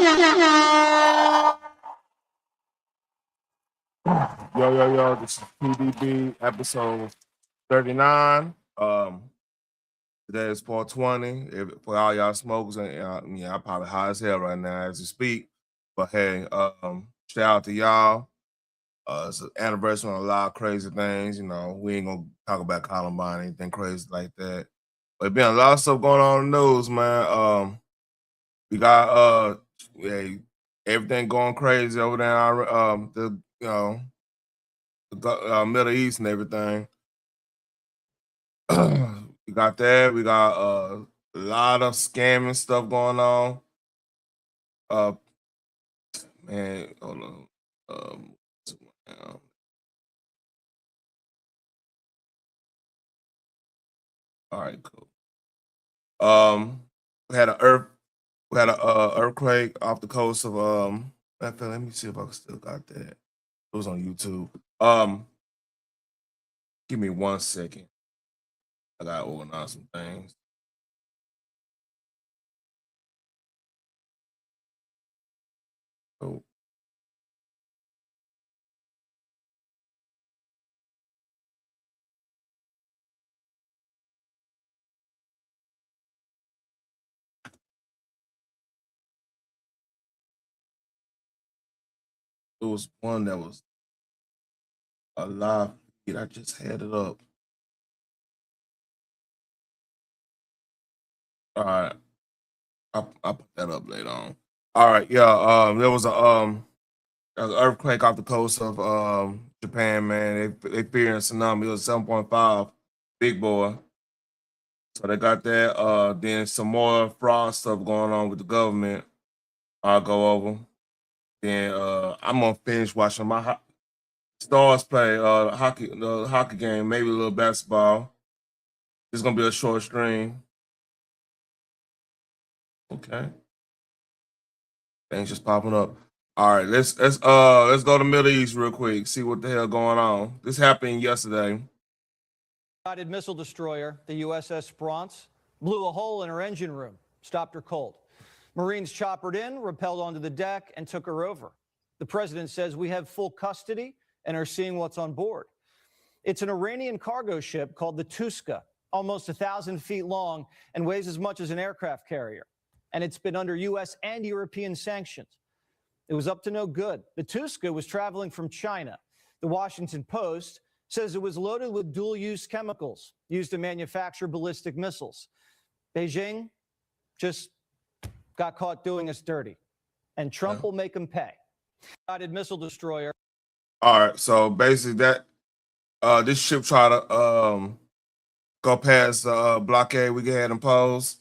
Yo, this is TTB episode 39. Today is 420. For all y'all smokers, and I'm probably high as hell right now as we speak. But hey, shout out to y'all. It's an anniversary on a lot of crazy things. You know, we ain't gonna talk about Columbine, anything crazy like that. But been a lot of stuff going on in the news, man. We got yeah, everything going crazy over there in our the Middle East and everything. We got that. We got a lot of scamming stuff going on. Uh, man, hold on. Um, all right, cool. We had a earthquake off the coast of let me see if I still got that. It was on YouTube. Give me 1 second. I gotta organize some things. Oh. It was one that was a live feed. I just had it up. All right. I'll put that up later on. All right, yeah. There was an earthquake off the coast of Japan, man. They fearing tsunami. It was 7.5, big boy. So they got that. Then some more fraud stuff going on with the government. I'll go over. Then I'm gonna finish watching my Stars play the hockey game, maybe a little basketball. It's gonna be a short stream. Okay. Things just popping up. All right, let's go to Middle East real quick. See what the hell going on. This happened yesterday. Guided missile destroyer, the USS Bronx, blew a hole in her engine room, stopped her cold. Marines choppered in, rappelled onto the deck, and took her over. The president says we have full custody and are seeing what's on board. It's an Iranian cargo ship called the Tuska, almost 1,000 feet long and weighs as much as an aircraft carrier. And it's been under U.S. and European sanctions. It was up to no good. The Tuska was traveling from China. The Washington Post says it was loaded with dual-use chemicals used to manufacture ballistic missiles. Beijing just got caught doing us dirty, and Trump will make them pay. Guided missile destroyer. All right, so basically that this ship tried to go past the blockade we had imposed,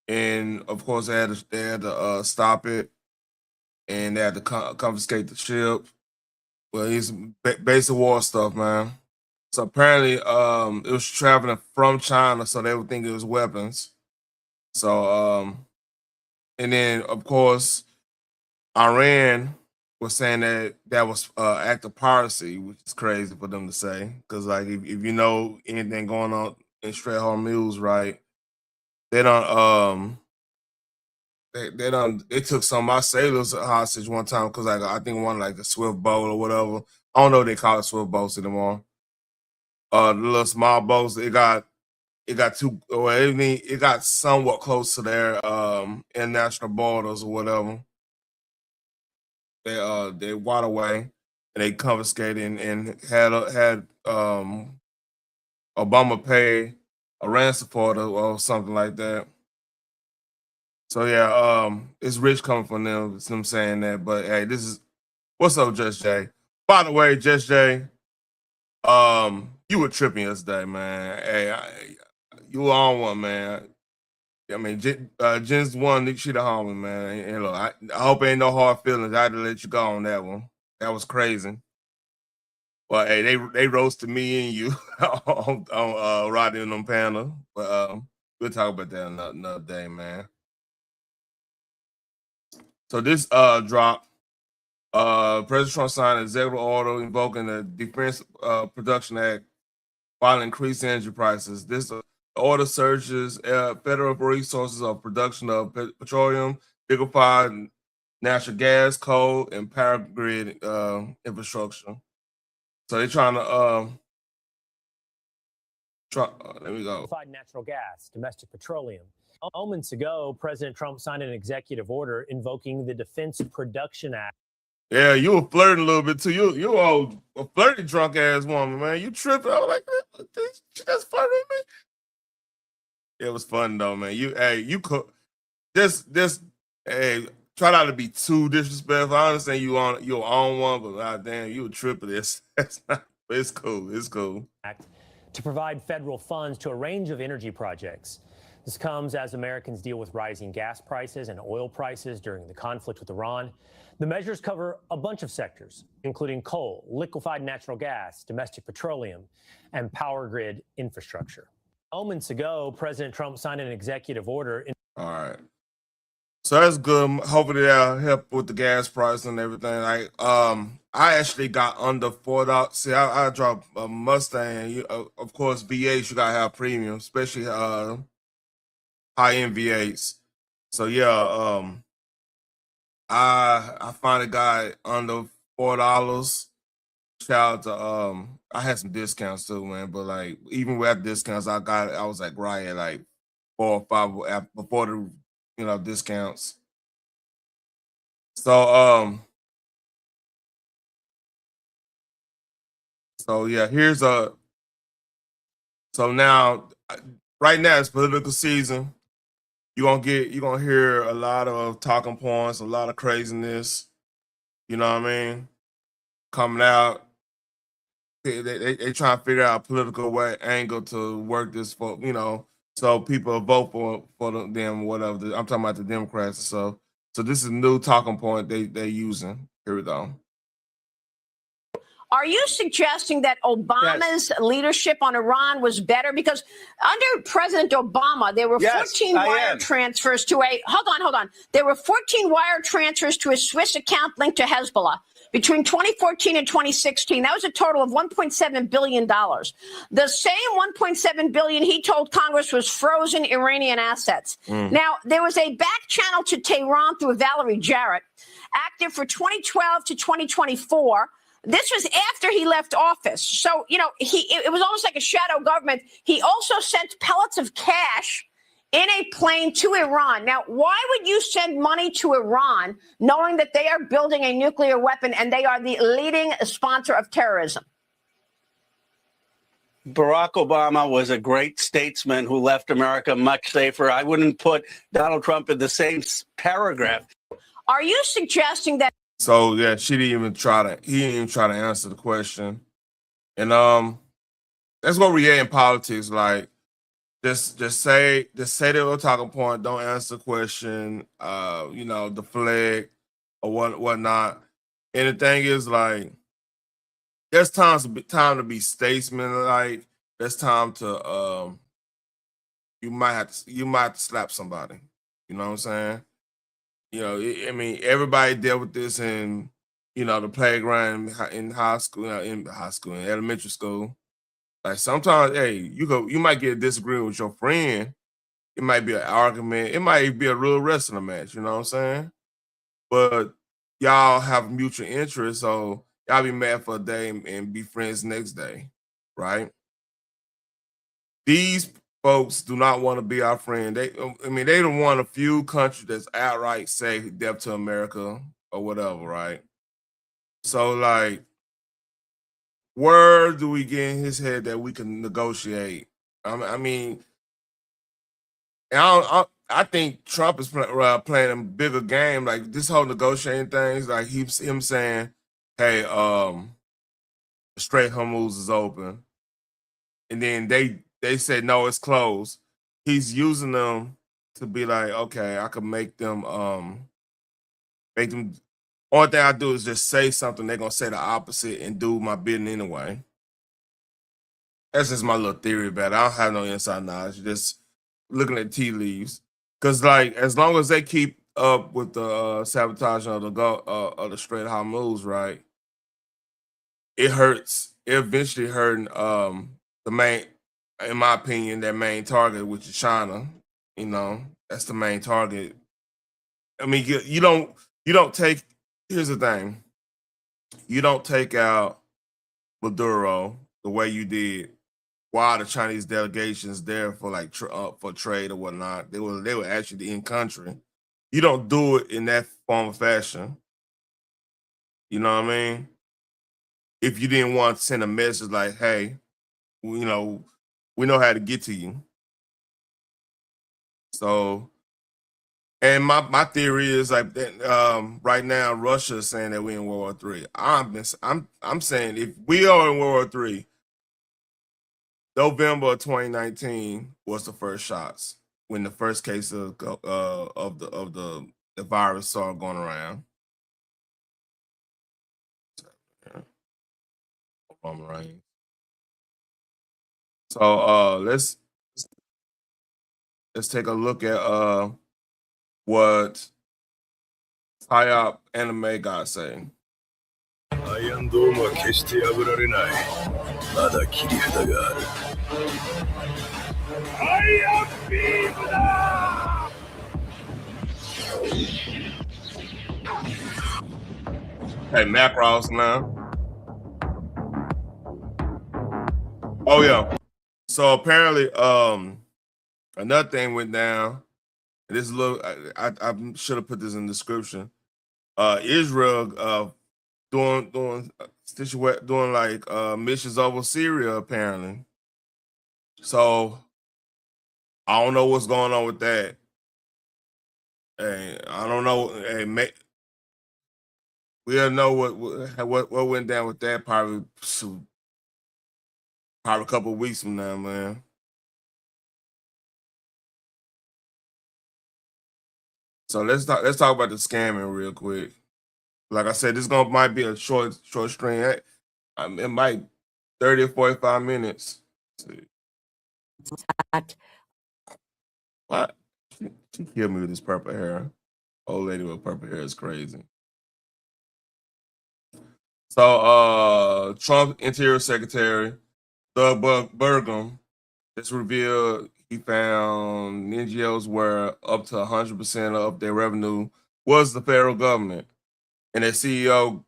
and of course they had to stop it, and they had to confiscate the ship. Well, it's basic war stuff, man. So apparently, it was traveling from China, so they would think it was weapons. So, and then of course, Iran was saying that was act of piracy, which is crazy for them to say. Because like, if you know anything going on in Strait Hormuz, right? They don't they took some of my sailors hostage one time because like I think one like a swift boat or whatever. I don't know if they call it swift boats anymore. The little small boats, it got too well, it got somewhat close to their international borders or whatever. They waterway and they confiscated and had Obama pay a ransom for it or something like that. So yeah, it's rich coming from them. It's them saying that. But hey, this is what's up, Just Jay. By the way, Just Jay, you were tripping yesterday, man. Hey, you were on one, man. I mean, Jen's one, she the homie, man. And look, I hope ain't no hard feelings. I had to let you go on that one. That was crazy. But hey, they roasted me and you on Rodney and them panel. But we'll talk about that another day, man. So this drop, President Trump signed an executive order invoking the Defense Production Act while increasing energy prices. This order surges federal resources of production of petroleum, liquefied natural gas, coal, and power grid infrastructure. So they're trying to there we go. Liquefied natural gas, domestic petroleum. Moments ago, President Trump signed an executive order invoking the Defense Production Act. Yeah, you were flirting a little bit too. You old a flirty drunk ass woman, man. You tripping? I was like, she just flirting with me. It was fun though, man. You could this hey, try not to be too disrespectful. I understand you on one, but goddamn, you were tripping this. That's not. It's cool. It's cool. Act to provide federal funds to a range of energy projects. This comes as Americans deal with rising gas prices and oil prices during the conflict with Iran. The measures cover a bunch of sectors, including coal, liquefied natural gas, domestic petroleum, and power grid infrastructure. Moments ago, President Trump signed an executive order. All right. So that's good. Hopefully that'll help with the gas price and everything. Like, I actually got under $4. See, I dropped a Mustang. Of course, V8s you gotta have premium, especially high-end V8s. So yeah, I finally got under $4. Shout out to I had some discounts too, man. But like even with discounts, I was like right at like 4 or 5 before the discounts. So yeah, so now right now it's political season. You're gonna hear a lot of talking points, a lot of craziness, you know what I mean, coming out. They try to figure out a political angle to work this for, so people vote for them, whatever. I'm talking about the Democrats. So this is a new talking point they're using. Here we go. Are you suggesting that Obama's leadership on Iran was better? Because under President Obama, there were 14 wire transfers to hold on. There were 14 wire transfers to a Swiss account linked to Hezbollah between 2014 and 2016. That was a total of $1.7 billion. The same $1.7 billion he told Congress was frozen Iranian assets. Now, there was a back channel to Tehran through Valerie Jarrett, active for 2012 to 2024. This was after he left office. So, it was almost like a shadow government. He also sent pellets of cash in a plane to Iran. Now, why would you send money to Iran knowing that they are building a nuclear weapon and they are the leading sponsor of terrorism? Barack Obama was a great statesman who left America much safer. I wouldn't put Donald Trump in the same paragraph. Are you suggesting that? So yeah, he didn't even try to answer the question. And that's what we in politics. Like just say they were talking point, don't answer the question, deflect or whatnot. And the thing is, like, there's time to be statesman, like there's time to you might have to slap somebody. You know what I'm saying? Everybody dealt with this in, the playground in high school, in elementary school. Like sometimes, hey, you might get a disagreement with your friend. It might be an argument. It might be a real wrestling match. You know what I'm saying? But y'all have mutual interest, so y'all be mad for a day and be friends next day, right? These folks do not want to be our friend. They don't want a few countries that's outright say death to America or whatever, right? So, like, where do we get in his head that we can negotiate? I think Trump is playing a bigger game. Like this whole negotiating things, like him saying, "Hey, Strait Hormuz is open," and then they said no, it's closed. He's using them to be like, okay, I could make them. Only thing I do is just say something. They're gonna say the opposite and do my bidding anyway. That's just my little theory about it. I don't have no inside knowledge. Just looking at tea leaves, because like as long as they keep up with the sabotage of the Strait Hormuz, right? It hurts. It eventually hurting the main. In my opinion, their main target, which is China, that's the main target. I mean, you don't You don't take. Here's the thing. You don't take out Maduro the way you did while the Chinese delegations there for like for trade or whatnot. They were actually in country. You don't do it in that form of fashion. You know what I mean? If you didn't want to send a message like, "Hey, you know, we know how to get to you." So, and my theory is like that, right now Russia is saying that we're in World War III. I'm saying if we are in World War III, November of 2019 was the first shots when the first case of the virus started going around. Right. So let's take a look at what Psyop Anime got saying. アイアンドームは決して破られない。まだ切り札がある。アイアンビームだ! Hey, Macross now. Oh yeah. So apparently, another thing went down. This look, I should have put this in the description. Israel doing like missions over Syria apparently. So I don't know what's going on with that. Hey, I don't know. Hey, we'll know what went down with that probably a couple of weeks from now, man. So let's talk about the scamming real quick. Like I said, this might be a short stream. It might 30 or 45 minutes. What? She killed me with this purple hair. Old lady with purple hair is crazy. So Trump Interior Secretary Doug Burgum just revealed he found NGOs where up to 100% of their revenue was the federal government, and their CEO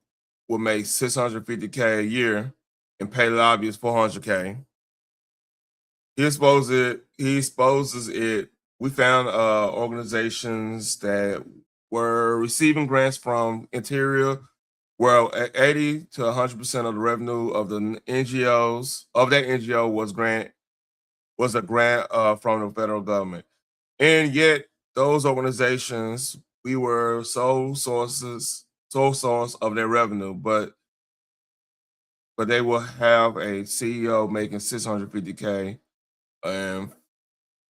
would make $650K a year and pay lobbyists $400K. He exposes it. We found organizations that were receiving grants from Interior, where 80 to 100% of the revenue of the NGOs of that NGO was a grant from the federal government, and yet those organizations, we were sole source of their revenue, but they will have a CEO making $650K and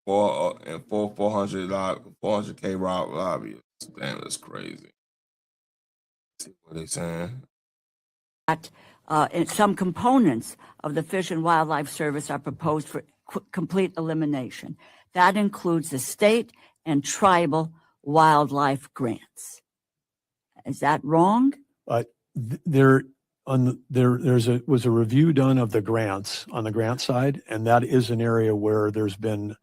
for 400K lobbyists. Damn, that's crazy. Let's see what they saying. And some components of the Fish and Wildlife Service are proposed for complete elimination. That includes the state and tribal wildlife grants. Is that wrong? There was a review done of the grants on the grant side, and that is an area where there's been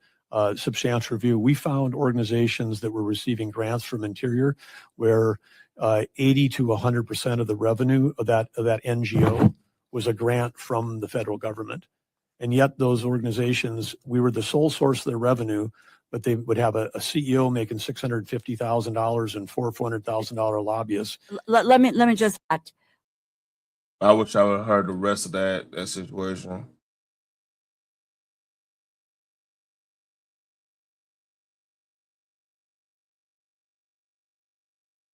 substantial review. We found organizations that were receiving grants from Interior where 80 to 100% of the revenue of that NGO was a grant from the federal government. And yet those organizations, we were the sole source of their revenue, but they would have a CEO making $650,000 and $400,000 lobbyists. Let me just. I wish I would have heard the rest of that situation.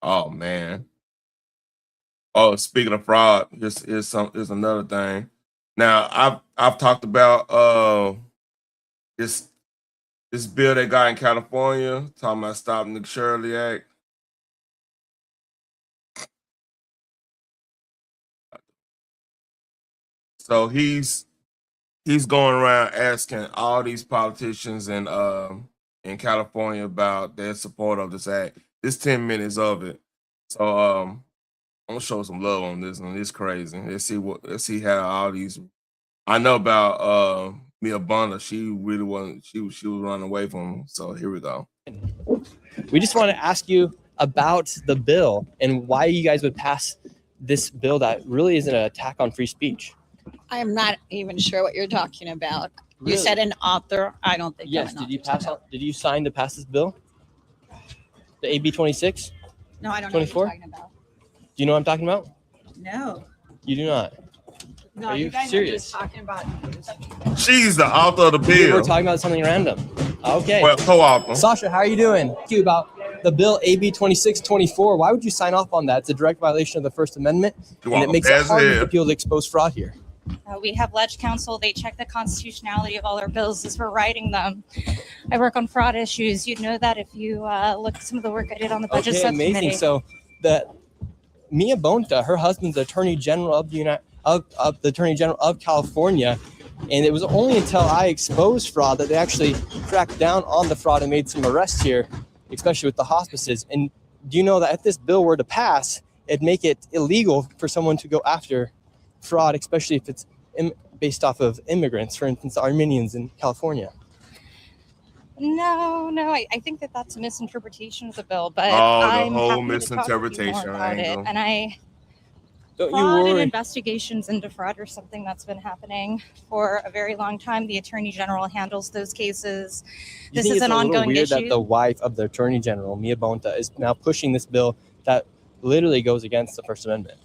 Oh man. Oh, speaking of fraud, here's another thing. Now I've talked about this bill they got in California talking about stopping the Shirley Act. So he's going around asking all these politicians in California about their support of this act. This 10 minutes of it. So I'm gonna show some love on this one. It's crazy. Let's see how all these. I know about Mia Bonner. She really wasn't. She was running away from him. So here we go. We just want to ask you about the bill and why you guys would pass this bill that really isn't an attack on free speech. I am not even sure what you're talking about. Really? You said an author. I don't think. Yes. I'm an Did you author. pass out? Did you sign to pass this bill? The AB 26? No, I don't 24? know what you're talking about. Do you know what I'm talking about? No. You do not. No, Are you guys serious? are just talking about. She's the author of the We're bill. talking about something random. Okay. Well, co-author. Sasha, how are you doing? Thank you about the bill AB 2624. Why would you sign off on that? It's a direct violation of the First Amendment, and it makes it harder for people to expose fraud here. We have Ledge Council. They check the constitutionality of all our bills as we're writing them. I work on fraud issues. You'd know that if you look at some of the work I did on the budget Okay, subcommittee. amazing. So the Mia Bonta, her husband's the Attorney General of the Attorney General of California, and it was only until I exposed fraud that they actually cracked down on the fraud and made some arrests here, especially with the hospices. And do you know that if this bill were to pass, it'd make it illegal for someone to go after fraud, especially if it's based off of immigrants, for instance, the Armenians in California? No, I think that that's a misinterpretation of the bill, but Oh, the I'm whole happy to talk with you misinterpretation more about it. angle. And Don't you fraud and worry. investigations into fraud are something that's been happening for a very long time. The Attorney General handles those cases. You This think is it's an a little ongoing weird issue. that the wife of the Attorney General, Mia Bonta, is now pushing this bill that literally goes against the First Amendment?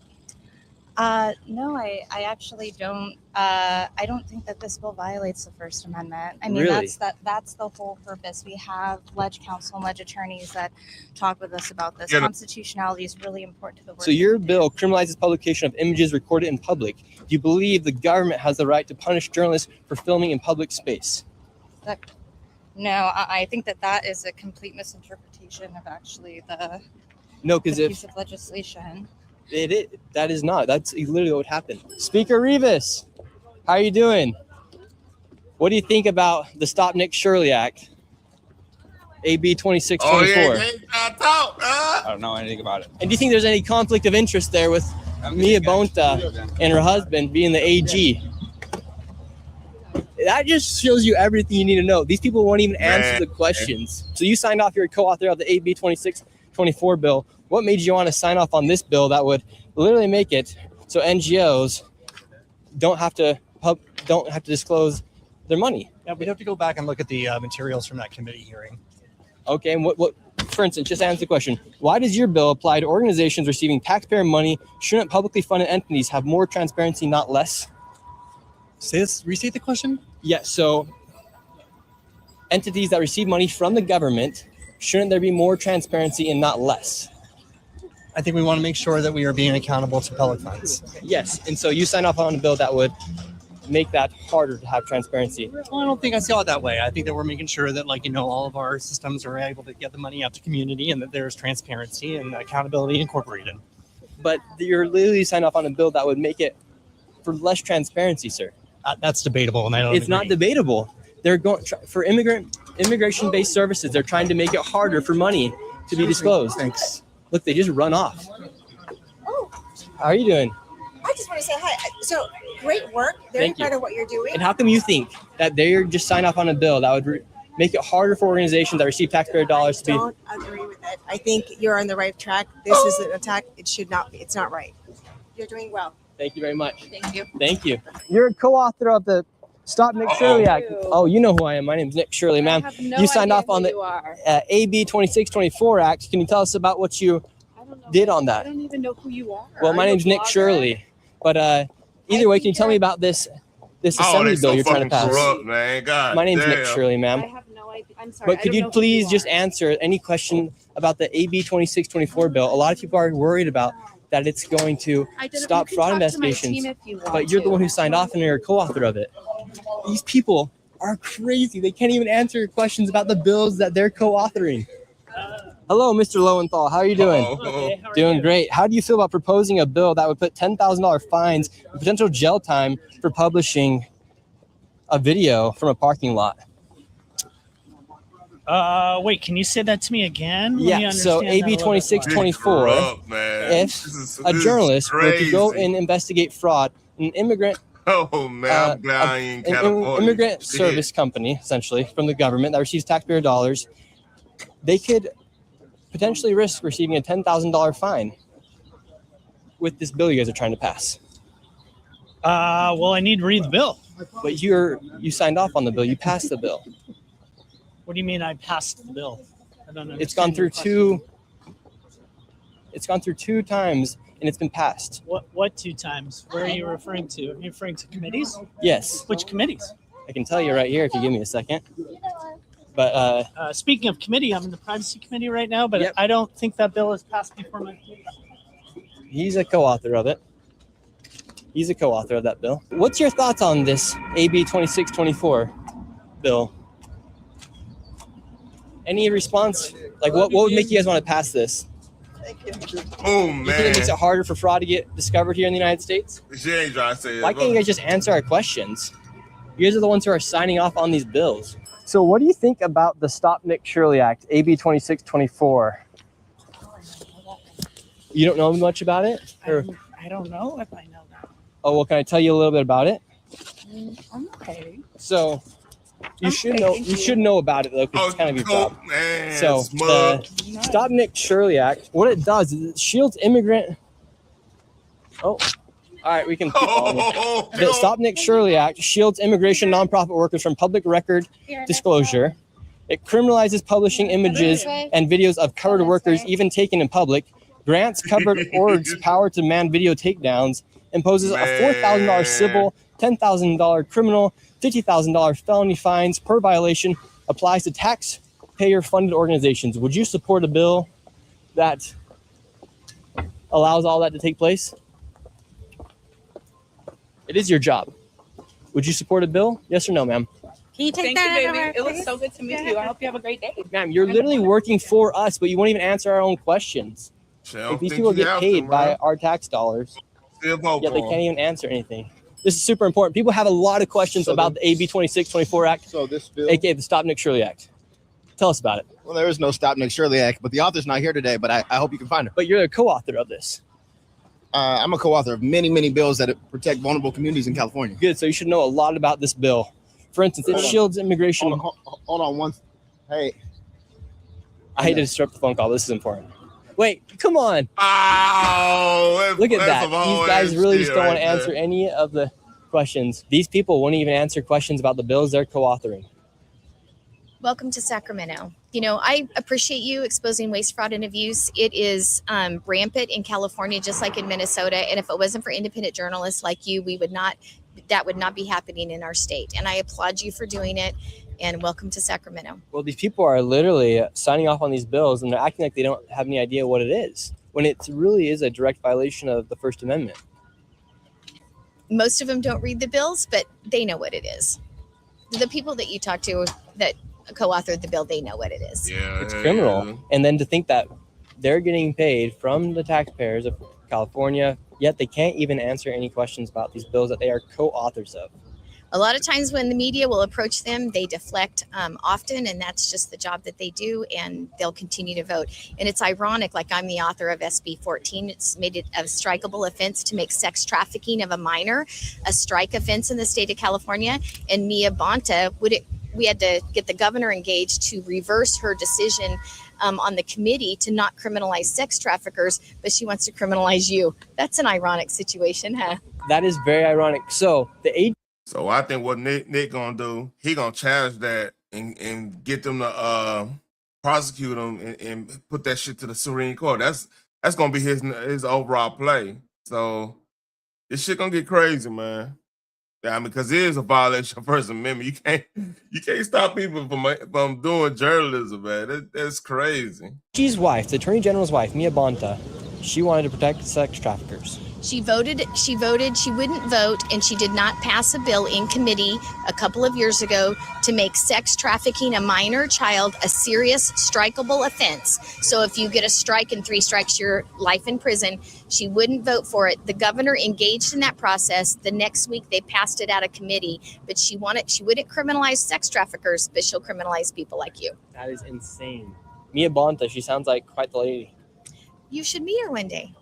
No, I actually don't. I don't think that this bill violates the First Amendment. I mean, Really? that's the whole purpose. We have Ledge Council and Ledge attorneys that talk with us about this. Yeah, but- Constitutionality is really important to the work. So your bill criminalizes publication of images recorded in public. Do you believe the government has the right to punish journalists for filming in public space? No, I think that is a complete misinterpretation of actually the No, because piece if of legislation. that is not. That's literally what would happen. Speaker Rivas, how are you doing? What do you think about the Stop Nick Shirley Act, AB 2624? Oh, yeah, I talk. I don't know anything about it. And do you think there's any conflict of interest there with Mia Bonta and her husband being the AG? That just shows you everything you need to know. These people won't even answer the questions. So you signed off, you're a co-author of the AB 2624 bill. What made you want to sign off on this bill that would literally make it so NGOs don't have to disclose their money? Yeah, we'd have to go back and look at the materials from that committee hearing. Okay, and what? For instance, just answer the question: why does your bill apply to organizations receiving taxpayer money? Shouldn't publicly funded entities have more transparency, not less? Restate the question. Yes. So, entities that receive money from the government, shouldn't there be more transparency and not less? I think we want to make sure that we are being accountable to public funds. Yes. And so you sign off on a bill that would make that harder to have transparency. Well, I don't think I saw it that way. I think that we're making sure that, all of our systems are able to get the money out to community and that there's transparency and accountability incorporated. But you're literally signing off on a bill that would make it for less transparency, sir. That's debatable, and I don't. It's not debatable. They're going for immigration-based services. They're trying to make it harder for money to be disclosed. Thanks. Look, they just run off. How are you doing? I just want to say hi. So great work. Very Thank you. proud of what you're doing. And how come you think that they're just sign off on a bill that would make it harder for organizations that receive taxpayer dollars to be? I don't agree with it. I think you're on the right track. This is an attack. It should not be. It's not right. You're doing well. Thank you very much. Thank you. Thank you. You're a co-author of the Stop Nick Shirley Act. Oh, you know who I am. My name is Nick Shirley, ma'am. You signed off on the AB 2624 Act. Can you tell us about what you did on that? I don't even know who you are. Well, my name's Nick Shirley. But either way, can you tell me about this assembly bill you're trying to pass? Corrupt, man. God My name's damn. Nick Shirley, ma'am. I have no idea. I'm sorry. But could you please just answer any question about the AB 2624 bill? A lot of people are worried about that it's going to stop fraud investigations. But you're the one who signed off and you're a co-author of it. These people are crazy. They can't even answer questions about the bills that they're co-authoring. Hello, Mr. Lowenthal. How are you doing? Doing great. How do you feel about proposing a bill that would put $10,000 fines and potential jail time for publishing a video from a parking lot? Wait, can you say that to me again? Yeah, so AB 2624, if a journalist were to go and investigate fraud, an immigrant Oh man, I'm glad I ain't in an California. immigrant Shit. service company, essentially, from the government that receives taxpayer dollars, they could potentially risk receiving a $10,000 fine with this bill you guys are trying to pass. Well, I need to read the bill. But you signed off on the bill. You passed the bill. What do you mean I passed the bill? I don't know. It's gone through two times and it's been passed. What 2 times? Where are you referring to? Are you referring to committees? Yes. Which committees? I can tell you right here if you give me a second. But speaking of committee, I'm in the privacy committee right now, but Yep. I don't think that bill has passed before my committee. he's a co-author of it. He's a co-author of that bill. What's your thoughts on this AB 2624 bill? Any response? Like, what would make you guys want to pass this? Oh, You think it man. makes it harder for fraud to get discovered here in the United States? She ain't trying to say it. Why can't you guys just answer our questions? You guys are the ones who are signing off on these bills. So what do you think about the Stop Nick Shirley Act, AB 2624? You don't know much about it? Or, I don't know if I know that. oh, well, can I tell you a little bit about it? Okay. So you should know about it, though, because it's kind of your job. Man, So smug. the Stop Nick Shirley Act, what it does is it shields immigrant. Oh, all right, we can keep on. The Stop Nick Shirley Act shields immigration nonprofit workers from public record disclosure. It criminalizes publishing images and videos of covered workers, even taken in public. Grants covered orgs power to demand video takedowns. Imposes a $4,000 civil, $10,000 criminal, $50,000 felony fines per violation. Applies to taxpayer-funded organizations. Would you support a bill that allows all that to take place? It is your job. Would you support a bill? Yes or no, ma'am? Can you take that out of our It was face? so good to meet you. I hope you have a great day. Ma'am, you're literally working for us, but you won't even answer our own questions. She don't Like, these think people you get have paid to, by man. our tax dollars, Still vote yet they for can't him. even answer anything. This is super important. People have a lot of questions about the AB 2624 Act, So this bill, aka the Stop Nick Shirley Act. Tell us about it. well, there is no Stop Nick Shirley Act, but the author's not here today, but I hope you can find her. But you're a co-author of this. I'm a co-author of many, many bills that protect vulnerable communities in California. Good, so you should know a lot about this bill. For instance, it Hold on. shields immigration. Hold on one. Hey. I hate to disrupt the phone call. This is important. Wait, come on. Oh, Look at that. some These old guys ass really shit just don't want right to answer there. any of the questions. These people won't even answer questions about the bills they're co-authoring. Welcome to Sacramento. You know, I appreciate you exposing waste, fraud, and abuse. It is rampant in California, just like in Minnesota. And if it wasn't for independent journalists like you, that would not be happening in our state. And I applaud you for doing it. And welcome to Sacramento. Well, these people are literally signing off on these bills and they're acting like they don't have any idea what it is, when it really is a direct violation of the First Amendment. Most of them don't read the bills, but they know what it is. The people that you talk to that co-authored the bill, they know what it is. Yeah, It's criminal. And then to think that they're getting paid from the taxpayers of California, yet they can't even answer any questions about these bills that they are co-authors of. A lot of times when the media will approach them, they deflect often, and that's just the job that they do, and they'll continue to vote. And it's ironic, like I'm the author of SB 14. It's made it a strikeable offense to make sex trafficking of a minor a strike offense in the state of California. And Mia Bonta, we had to get the governor engaged to reverse her decision on the committee to not criminalize sex traffickers, but she wants to criminalize you. That's an ironic situation, huh? That is very ironic. So the So I think what Nick gonna do, he gonna challenge that and get them to prosecute him and put that shit to the Supreme Court. That's gonna be his overall play. So this shit gonna get crazy, man. Yeah, I mean, because it is a violation of First Amendment. You can't stop people from doing journalism, man. That's crazy. AG's wife, the Attorney General's wife, Mia Bonta, she wanted to protect sex traffickers. She voted, she wouldn't vote, and she did not pass a bill in committee a couple of years ago to make sex trafficking a minor child a serious strikeable offense. So if you get a strike and 3 strikes, your life in prison. She wouldn't vote for it. The governor engaged in that process. The next week they passed it out of committee, but she wouldn't criminalize sex traffickers, but she'll criminalize people like you. That is insane. Mia Bonta, she sounds like quite the lady. You should meet her one day.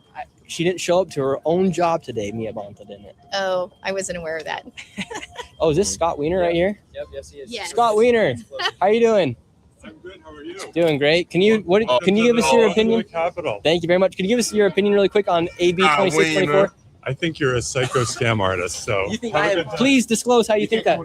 She didn't show up to her own job today, Mia Bonta, didn't it? Oh, I wasn't aware of that. Oh, is this Scott Wiener right here? Yep, yes, he is. Yes. Scott Wiener, how you doing? I'm good. How are you? Doing great. Can you give us your opinion? Capital. Thank you very much. Can you give us your opinion really quick on AB 2624? I think you're a psycho scam artist. So You think please disclose how you think that.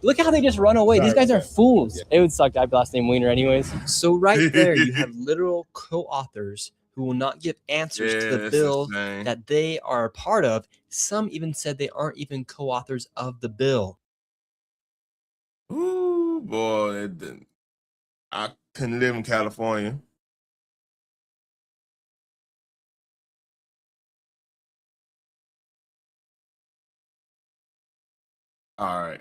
Look how they just run away. These guys are fools. It would suck to have last name Wiener anyways. So right there, you have literal co-authors who will not give answers to the bill that they are a part of. Some even said they aren't even co-authors of the bill. Ooh, boy, I couldn't live in California. All right.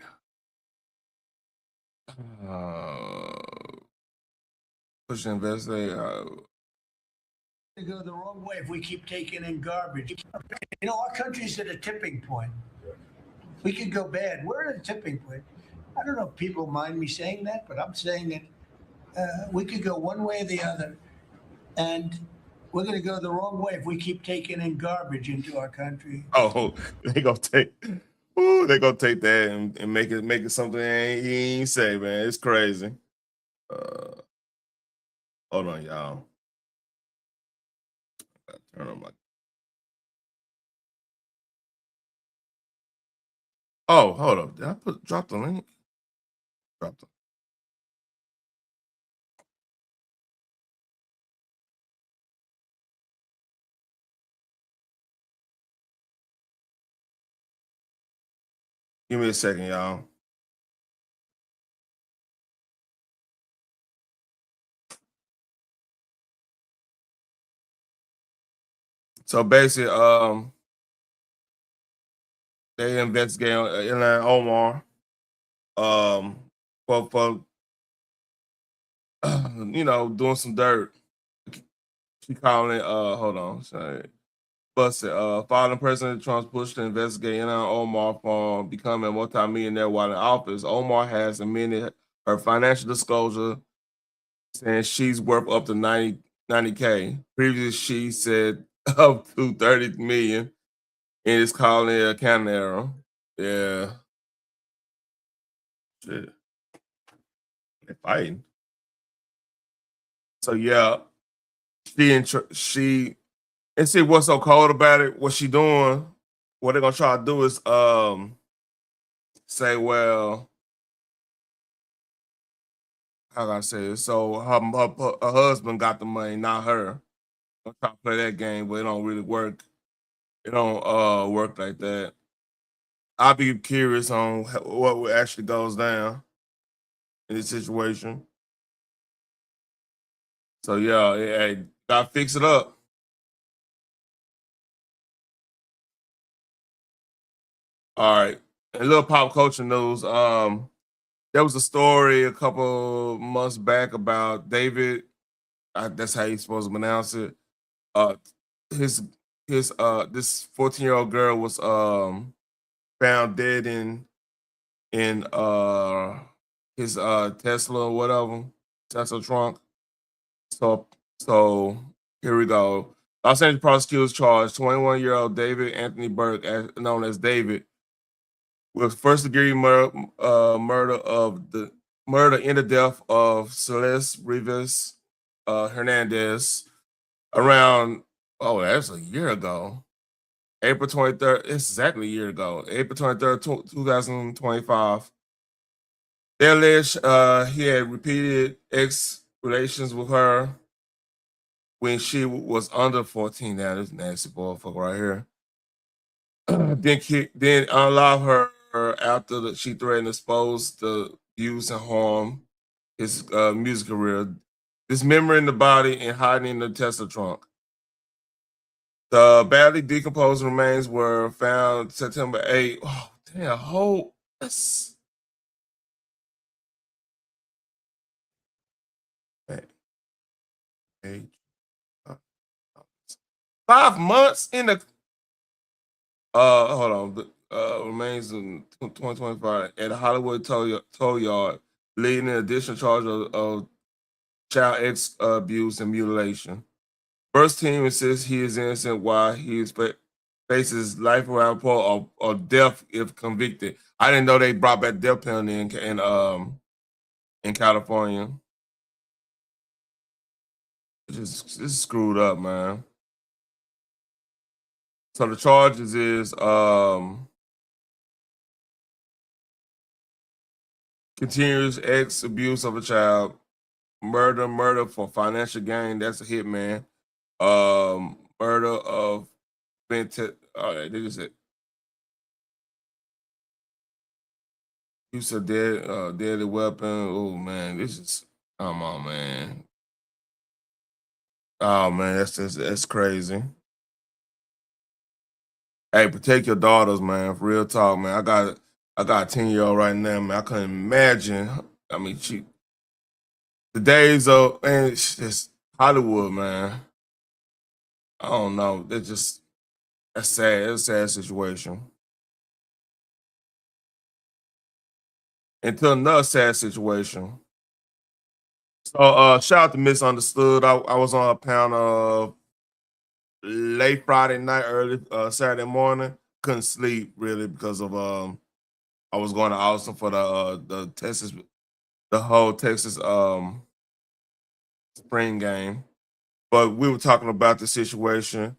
Push to investigate. To go the wrong way if we keep taking in garbage. You know, our country's at a tipping point. We could go bad. We're at a tipping point. I don't know if people mind me saying that, but I'm saying that we could go one way or the other, and we're going to go the wrong way if we keep taking in garbage into our country. Oh, they gonna take that and make it something he ain't say, man. It's crazy. Hold on, y'all. Turn on my. Oh, hold up. Did I drop the link? Drop the. Give me a second, y'all. So basically, they investigating Ilhan Omar, for doing some dirt. She calling it, hold on, sorry. Busted. Following President Trump's push to investigate Ilhan Omar for becoming a multimillionaire while in office, Omar has amended her financial disclosure, saying she's worth up to 90K. Previously, she said up to 30 million, and it's calling it a accounting error. Yeah. Shit. They're fighting. So yeah, she and see what's so cold about it. What she doing? What they're gonna try to do is say, well, how can I say it? So her husband got the money, not her. I'm trying to play that game, but it don't really work. It don't work like that. I'll be curious on what actually goes down in this situation. So yeah, gotta fix it up. All right. A little pop culture news. There was a story a couple months back about David. That's how he's supposed to pronounce it. His this 14-year-old girl was found dead in his Tesla or whatever, Tesla trunk. So here we go. Los Angeles prosecutors charged 21-year-old David Anthony Burke, known as David, with first-degree murder in the death of Celeste Rivas Hernandez around. Oh, that's a year ago. April 23rd. It's exactly a year ago. April 23rd, 2025. They allege he had repeated ex relations with her when she was under 14. Now this nasty boyfucker right here. Then unallow her after she threatened to expose the abuse and harm his music career, dismembering the body and hiding in the Tesla trunk. The badly decomposed remains were found September 8th. Oh, damn, that's 5 months in the hold on. The remains in 2025 at Hollywood tow yard, leading an additional charge of child X abuse and mutilation. First team insists he is innocent while he faces life without parole or death if convicted. I didn't know they brought back death penalty in California. It's screwed up, man. So the charges is continuous X abuse of a child, murder for financial gain. That's a hitman. Murder of all right, they just said use of deadly weapon. Oh man, this is come on, man. Oh man, that's crazy. Hey, protect your daughters, man. For real talk, man. I got a 10-year-old right now, man. I couldn't imagine. I mean, the days of man, it's just Hollywood, man. I don't know. That's sad. It's a sad situation. And to another sad situation. So shout out to Misunderstood. I was on a panel late Friday night, early Saturday morning. Couldn't sleep really because of I was going to Austin for the whole Texas spring game. But we were talking about the situation,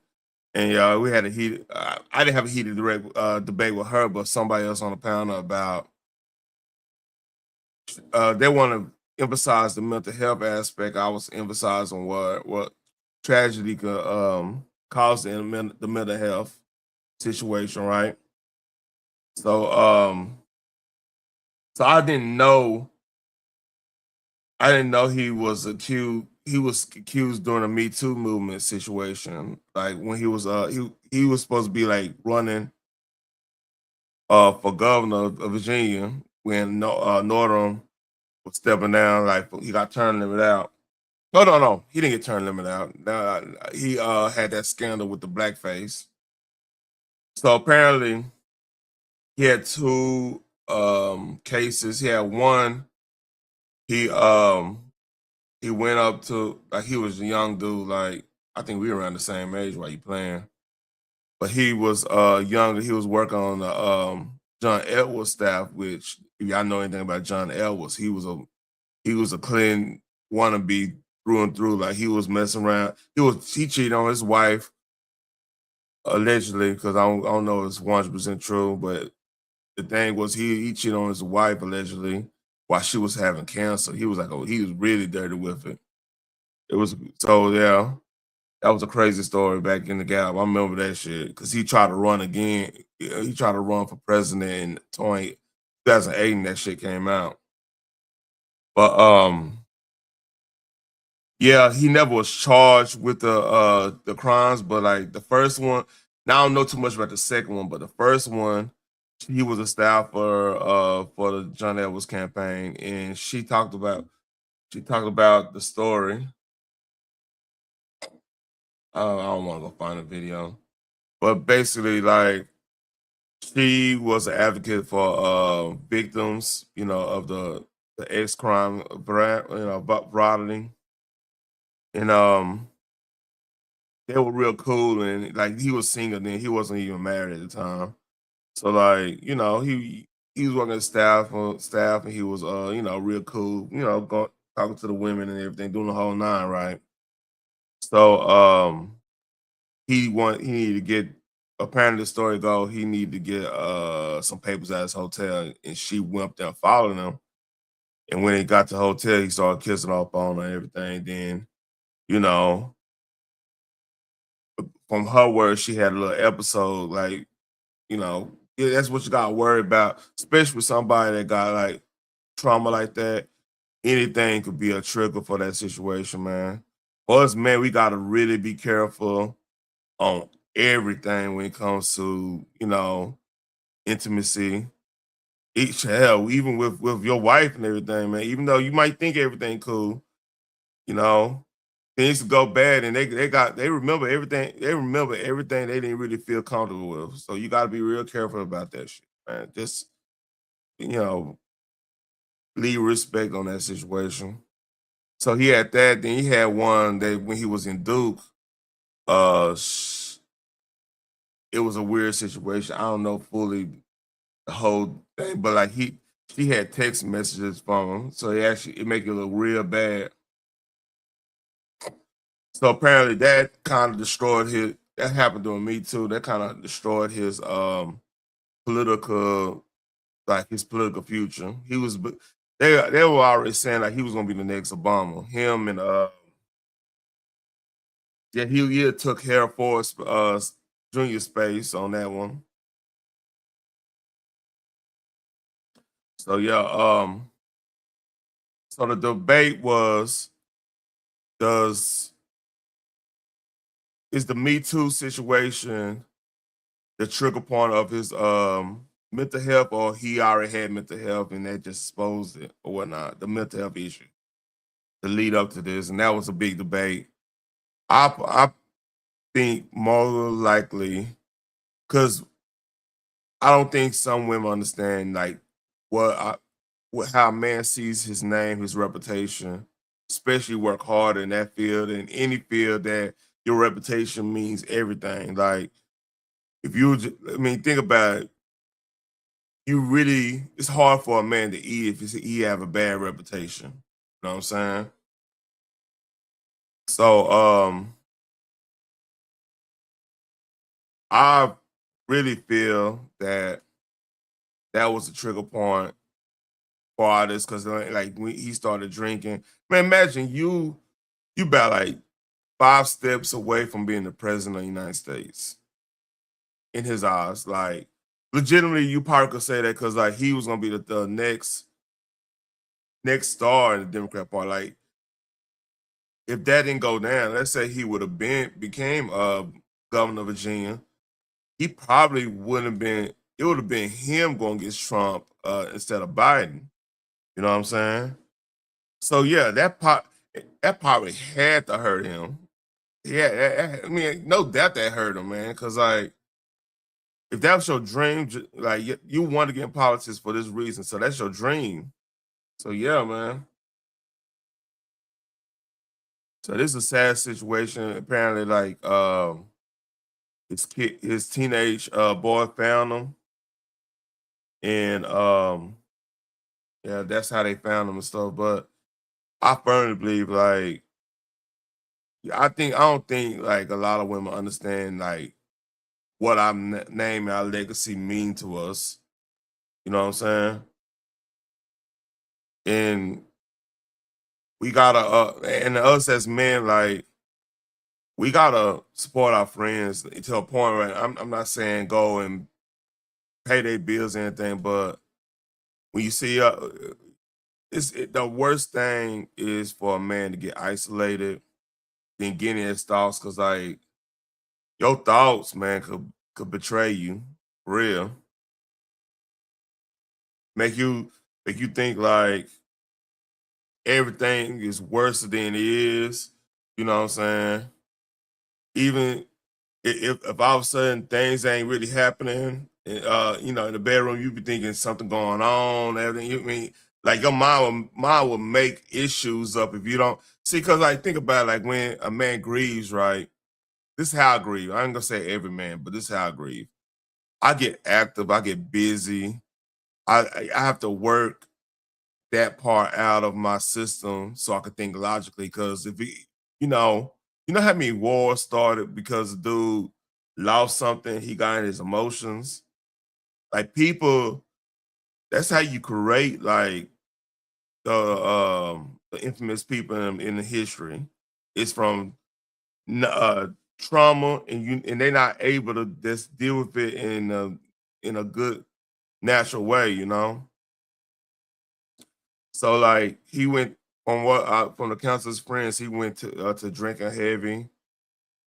and we had a heated. I didn't have a heated direct debate with her, but somebody else on the panel about they want to emphasize the mental health aspect. I was emphasizing what tragedy could cause the mental health situation, right? So so I didn't know he was accused. He was accused during a Me Too movement situation, like when he was supposed to be like running for governor of Virginia when Northam was stepping down, like he got term limit out. No, he didn't get term limit out. He had that scandal with the blackface. So apparently he had two cases. He had one. He went up to like he was a young dude, like I think we were around the same age while you playing. But he was younger. He was working on the John Edwards staff, which if y'all know anything about John Edwards, he was a Clinton wannabe through and through. Like he was messing around. He cheated on his wife allegedly, because I don't know if it's 100% true, but the thing was he cheated on his wife allegedly while she was having cancer. He was he was really dirty with it. It was so yeah. That was a crazy story back in the Gap. I remember that shit because he tried to run again. He tried to run for president in 2008, and that shit came out. But yeah, he never was charged with the crimes. But like the first one, now I don't know too much about the second one. But the first one, he was a staffer for the John Edwards campaign, and she talked about the story. I don't want to go find a video. But basically, like she was an advocate for victims, of the ex crime, broadening, and they were real cool. And like he was single then, he wasn't even married at the time. So like he was working at staff, and he was real cool, going talking to the women and everything, doing the whole nine, right? So he needed to get, apparently the story go, he needed to get some papers at his hotel, and she went up there following him. And when he got to the hotel, he started kissing off on her and everything. Then, from her words, she had a little episode, like, yeah, that's what you gotta worry about, especially with somebody that got like trauma like that. Anything could be a trigger for that situation, man. For us, man, we gotta really be careful on everything when it comes to intimacy. Hell, even with your wife and everything, man. Even though you might think everything cool, you know things go bad, and they remember everything. They remember everything they didn't really feel comfortable with. So you got to be real careful about that shit, man. Just you know leave respect on that situation. So he had that. Then he had one that when he was in Duke, uh, it was a weird situation. I don't know fully the whole thing, but like she had text messages from him, so it make it look real bad. So apparently that kind of destroyed his. That happened to Me Too. That kind of destroyed his political, like his political future. He was. They were already saying like he was gonna be the next Obama. Him and yeah, he took Air Force junior space on that one. So yeah, so the debate was, is the Me Too situation the trigger point of his mental health, or he already had mental health and that just exposed it or whatnot, the mental health issue, the lead up to this, and that was a big debate. I think more likely, because I don't think some women understand like how a man sees his name, his reputation, especially work hard in that field, in any field that your reputation means everything. Like if you, I mean, think about it. It's hard for a man to eat if he have a bad reputation. You know what I'm saying? So I really feel that that was a trigger point for all this, because like when he started drinking, man, imagine you about like 5 steps away from being the president of the United States in his eyes. Like legitimately, you probably could say that because like he was gonna be the next star in the Democrat Party. Like if that didn't go down, let's say he would have became governor of Virginia, he probably wouldn't have been. It would have been him going against Trump instead of Biden. You know what I'm saying? So yeah, that probably had to hurt him. Yeah, I mean, no doubt that hurt him, man. Because like, if that was your dream, like you want to get in politics for this reason, so that's your dream. So yeah, man. So this is a sad situation. Apparently, like his teenage boy found him, and yeah, that's how they found him and stuff. But I firmly believe, like, I don't think like a lot of women understand like what our name and our legacy mean to us. You know what I'm saying? And we gotta, and us as men, like, we gotta support our friends to a point. Right? I'm not saying go and pay their bills or anything, but when you see, the worst thing is for a man to get isolated, then getting his thoughts, because like your thoughts, man, could betray you, for real. Make you think like everything is worse than it is. You know what I'm saying? Even if all of a sudden things ain't really happening, you know, in the bedroom, you be thinking something going on, everything. You mean like your mind will make issues up if you don't see. Because like think about it, like when a man grieves, right? This is how I grieve. I ain't gonna say every man, but this is how I grieve. I get active, I get busy. I have to work that part out of my system so I could think logically. Because if you know how many wars started because the dude lost something, he got in his emotions. Like people, that's how you create like the infamous people in the history. It's from trauma, and they're not able to just deal with it in a good natural way, you know. So like he went from the counselor's friends, he went to drinking heavy,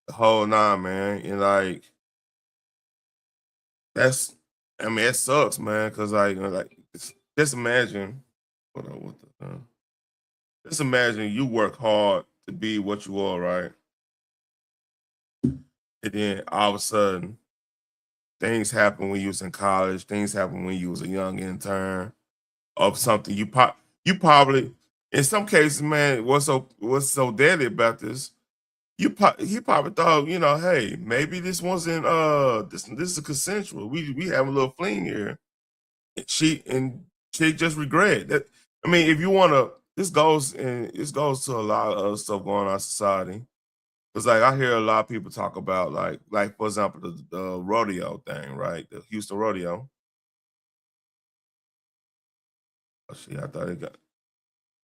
the whole nine, man, and like that's, I mean, it sucks, man, because like just imagine, hold on, just imagine you work hard to be what you are, right? And then all of a sudden, things happen when you was in college, things happen when you was a young intern of something you probably, in some cases, man, what's so deadly about this? He probably thought, you know, hey, maybe this wasn't this is consensual. We have a little fling here. She just regret that. I mean, if you wanna, this goes to a lot of other stuff going on in society. Cause like I hear a lot of people talk about like for example the rodeo thing, right? The Houston rodeo. Oh shit, I thought it got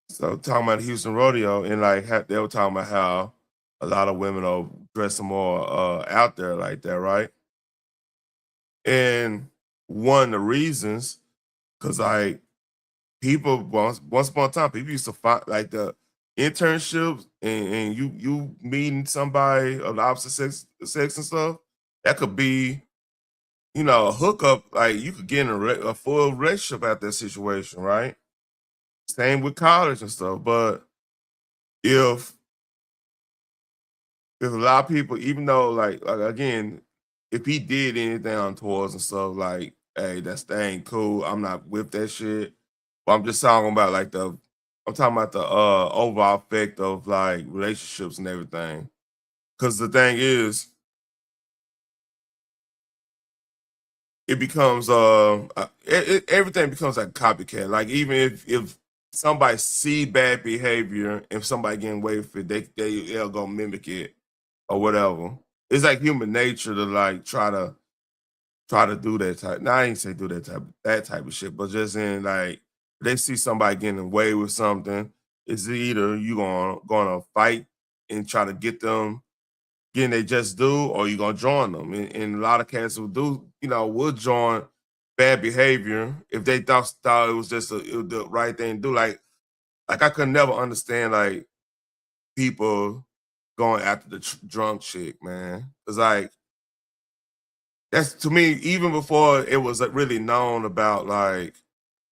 so talking about the Houston rodeo and like they were talking about how a lot of women are dressing more out there like that, right? And one of the reasons, cause like people once upon a time, people used to find like the internships and you meeting somebody of the opposite sex and stuff. That could be, you know, a hookup. Like you could get in a full relationship at that situation, right? Same with college and stuff. But if there's a lot of people, even though like again, if he did anything untoward and stuff, like, hey, that ain't cool. I'm not with that shit. But I'm just talking about like I'm talking about the overall effect of like relationships and everything. Cause the thing is, it becomes everything becomes like a copycat. Like even if somebody see bad behavior, if somebody getting away with it, they'll go mimic it or whatever. It's like human nature to like try to do that type. Now I ain't say do that type of shit, but just in like they see somebody getting away with something, it's either you gonna fight and try to get them getting they just do, or you gonna join them. And a lot of cats will do, would join bad behavior if they thought it was just the right thing to do. Like I could never understand like people going after the drunk chick, man. Cause like that's to me, even before it was really known about like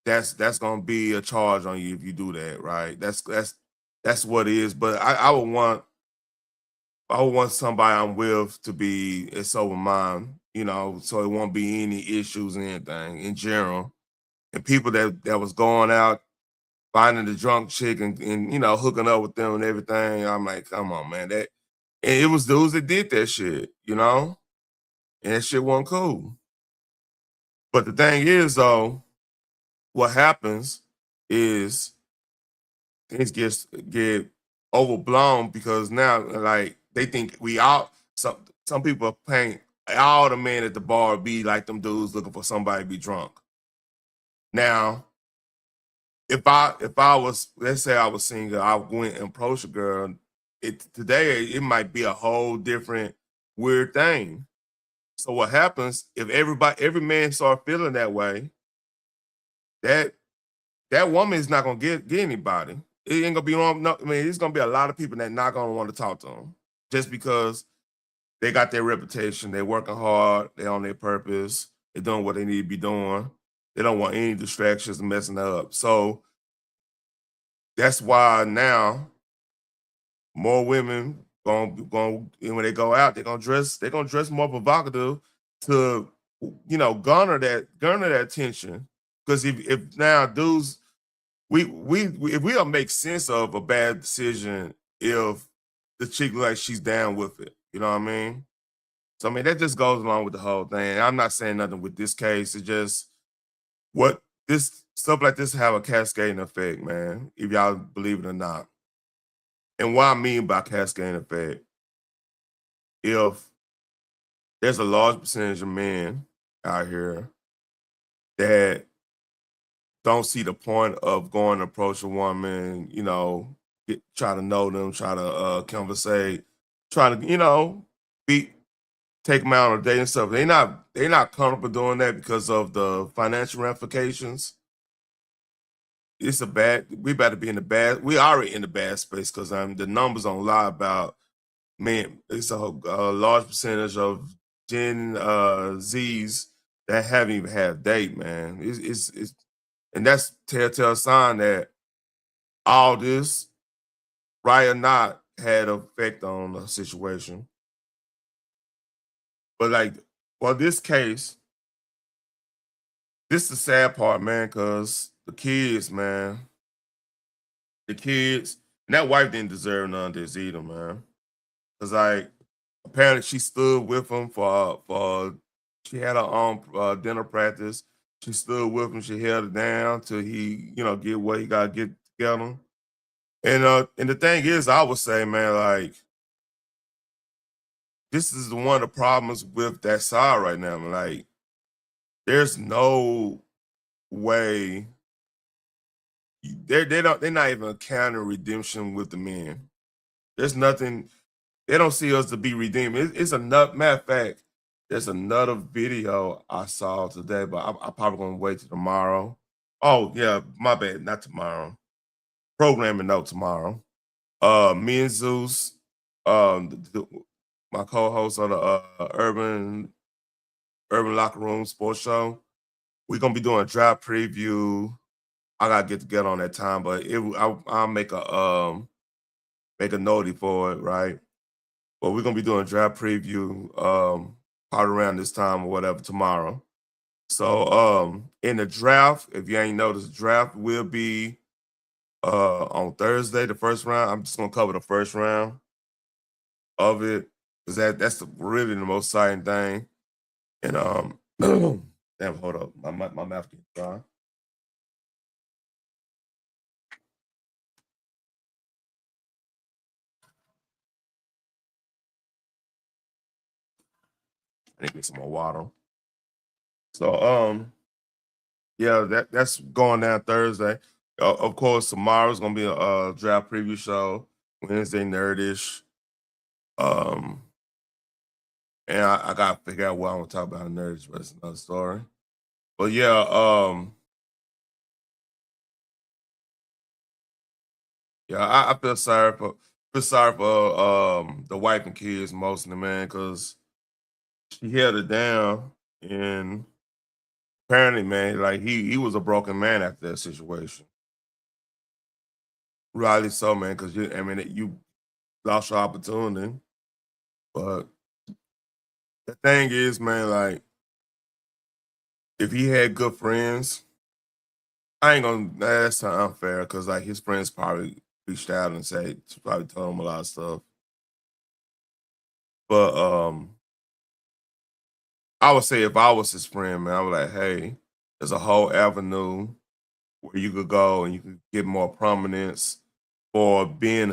that's gonna be a charge on you if you do that, right? That's what it is. But I would want somebody I'm with to be a sober mind, so it won't be any issues and anything in general. And people that was going out finding the drunk chick and hooking up with them and everything, I'm like, come on, man. And it was dudes that did that shit, and that shit wasn't cool. But the thing is, though, what happens is things get overblown because now, like, they think we all some people paint all the men at the bar be like them dudes looking for somebody to be drunk. Now, if I was, let's say I was single, I went and approached a girl. Today it might be a whole different weird thing. So what happens if every man start feeling that way? That that woman is not gonna get anybody. It ain't gonna be on. No, I mean, it's gonna be a lot of people that not gonna want to talk to them just because they got their reputation. They're working hard. They're on their purpose. They're doing what they need to be doing. They don't want any distractions and messing up. So that's why now more women going when they go out, they're gonna dress more provocative to garner that attention. Because if now dudes if we don't make sense of a bad decision if the chick like she's down with it, you know what I mean? So I mean that just goes along with the whole thing. I'm not saying nothing with this case. It's just what this stuff like this have a cascading effect, man. If y'all believe it or not. And what I mean by cascading effect, if there's a large percentage of men out here that don't see the point of going to approach a woman, try to know them, try to conversate, try to, be take them out on a date and stuff. They not comfortable doing that because of the financial ramifications. We better be in the bad. We already in the bad space because the numbers don't lie about man. It's a large percentage of Gen Zs that haven't even had a date, man. It's and that's telltale sign that all this, right or not, had an effect on the situation. But like, well, this case, this is the sad part, man, because the kids, man, and that wife didn't deserve none of this either, man. Because like, apparently she stood with him for she had her own dinner practice. She stood with him. She held it down till he, get what he got to get together. And the thing is, I would say, man, like this is one of the problems with that side right now. Like, there's no way they're not even counting redemption with the men. There's nothing. They don't see us to be redeemed. It's enough. Matter of fact, there's another video I saw today, but I'm probably gonna wait till tomorrow. Oh yeah, my bad, not tomorrow. Programming note tomorrow. Me and Zeus, my co-host of the Urban Locker Room Sports Show. We're gonna be doing a draft preview. I gotta get together on that time, but I'll make a notey for it, right? But we're gonna be doing a draft preview probably around this time or whatever tomorrow. So in the draft, if you ain't noticed, the draft will be on Thursday, the first round. I'm just gonna cover the first round of it because that's really the most exciting thing. And damn, hold up, my mouth getting dry. I need to get some more water. So yeah, that's going down Thursday. Of course, tomorrow's gonna be a draft preview show. Wednesday, nerdish. And I gotta figure out what I want to talk about in nerdish, but it's another story. But yeah, yeah, I feel sorry for the wife and kids mostly, man, because she held it down, and apparently, man, like he was a broken man after that situation. Rightly so, man, because you lost your opportunity. But the thing is, man, like if he had good friends, I ain't gonna. That's unfair because like his friends probably reached out and probably told him a lot of stuff. But I would say if I was his friend, man, I would like, hey, there's a whole avenue where you could go and you could get more prominence for being being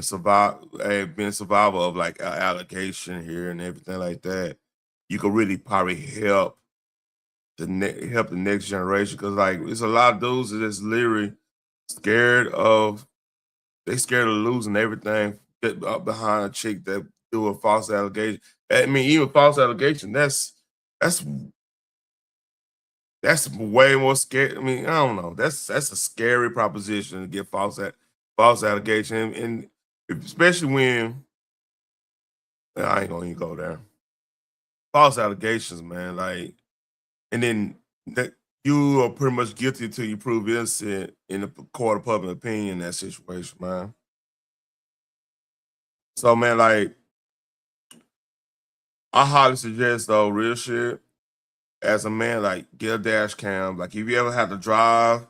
a survivor of like an allegation here and everything like that. You could really probably help help the next generation because like it's a lot of dudes that is literally scared of scared of losing everything behind a chick that do a false allegation. I mean, even false allegation, that's way more scary. I mean, I don't know. That's a scary proposition to get false allegation, and especially when I ain't gonna even go there. False allegations, man. Like, and then that you are pretty much guilty until you prove innocent in the court of public opinion in that situation, man. So, man, like, I highly suggest though, real shit, as a man, like, get a dash cam. Like, if you ever have to drive,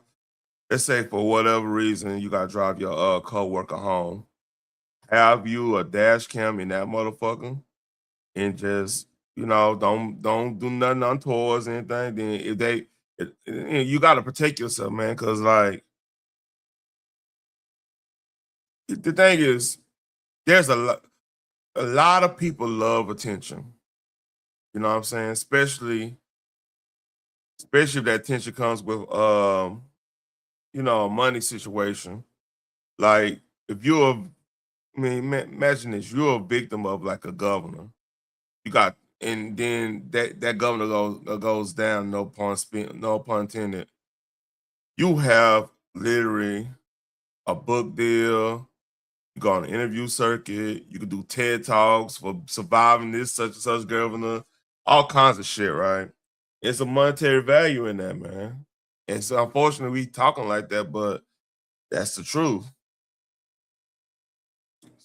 let's say for whatever reason you gotta drive your coworker home, have you a dash cam in that motherfucker, and just don't do nothing untowards anything. Then if you gotta protect yourself, man, because like the thing is, there's a lot of people love attention. You know what I'm saying? Especially if that attention comes with a money situation. Like if imagine this, you're a victim of like a governor. You got, and then that governor goes down. No pun intended. You have literally a book deal. You go on the interview circuit. You can do TED Talks for surviving this such and such governor. All kinds of shit, right? It's a monetary value in that, man. And so unfortunately we talking like that, but that's the truth.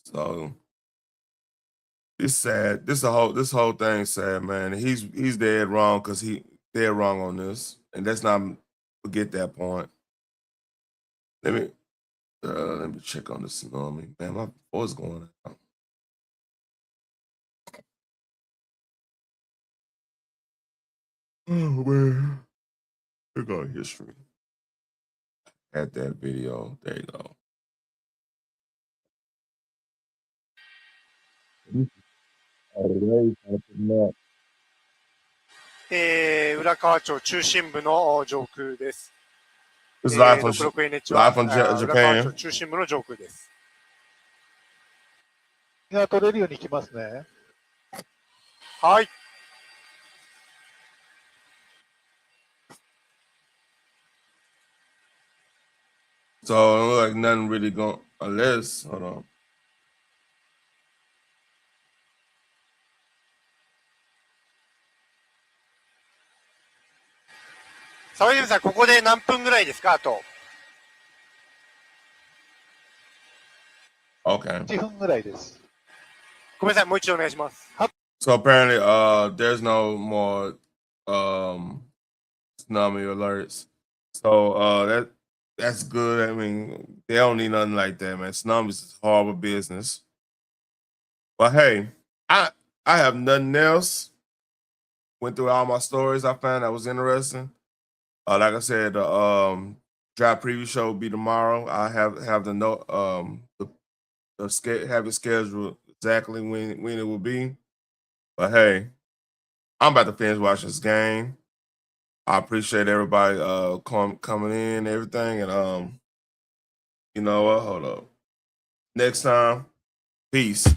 So it's sad. This whole thing's sad, man. He's dead wrong because he dead wrong on this. And let's not forget that point. Let me check on this tsunami. Man, my voice going out. Oh man. Here go history. At that video. There you go. 浦河町中心部の上空です。It's live from 66NH は live from 浦河町 Japan. 中心部の上空です。が取れるように行きますね。はい。So it don't look like nothing really going unless hold on. 沢泉さん、ここで何分ぐらいですか、あと。Okay. 1分ぐらいです。ごめんなさい、もう一度お願いします。 So apparently, there's no more tsunami alerts. So that's good. I mean, they don't need nothing like that, man. Tsunamis is horrible business. But hey, I have nothing else. Went through all my stories I found that was interesting. Like I said, the draft preview show will be tomorrow. I have the note have it scheduled exactly when it will be. But hey, I'm about to finish watching this game. I appreciate everybody coming in and everything. And you know what? Hold up. Next time, peace.